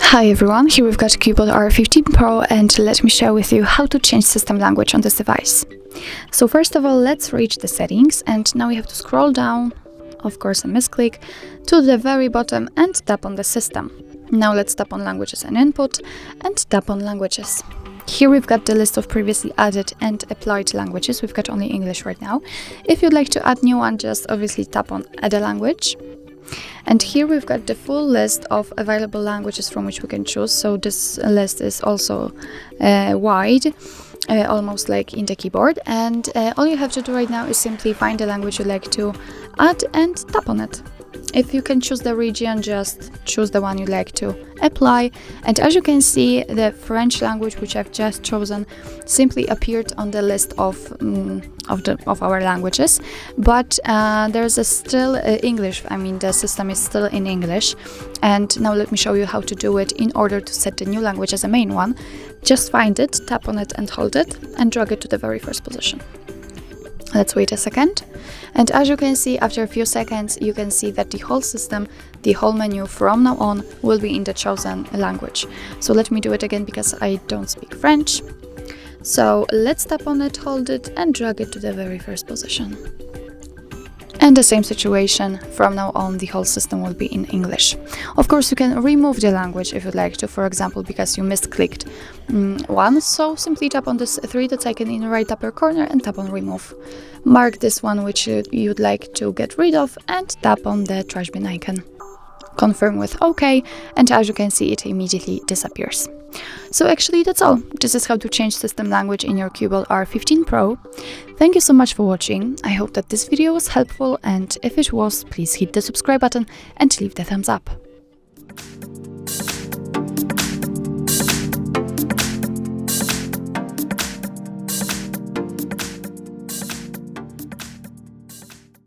Hi everyone, here we've got CUBOT R15 Pro, and let me share with you how to change system language on this device. So first of all, let's reach the settings, and now we have to scroll down, of course a misclick, to the very bottom and tap on the system. Now let's tap on languages and input and tap on languages. Here we've got the list of previously added and applied languages. We've got only English right now. If you'd like to add new one, just obviously tap on add a language. And here we've got the full list of available languages from which we can choose. So this list is also wide, almost like in the keyboard. And all you have to do right now is simply find the language you'd like to add and tap on it. If you can choose the region, just choose the one you'd like to apply. And as you can see, the French language, which I've just chosen, simply appeared on the list of our languages. But there's still English. I mean, the system is still in English. And now let me show you how to do it in order to set the new language as a main one. Just find it, tap on it and hold it, and drag it to the very first position. Let's wait a second. And as you can see, after a few seconds, you can see that the whole system, the whole menu from now on will be in the chosen language. So let me do it again because I don't speak French. So let's tap on it, hold it, and drag it to the very first position. And the same situation, from now on the whole system will be in English. Of course, you can remove the language if you'd like to, for example, because you misclicked one. So simply tap on this three dots icon in the right upper corner and tap on remove. Mark this one which you'd like to get rid of and tap on the trash bin icon. Confirm with OK, and as you can see, it immediately disappears. So actually that's all. This is how to change system language in your CUBOT R15 Pro. Thank you so much for watching. I hope that this video was helpful, and if it was, please hit the subscribe button and leave the thumbs up.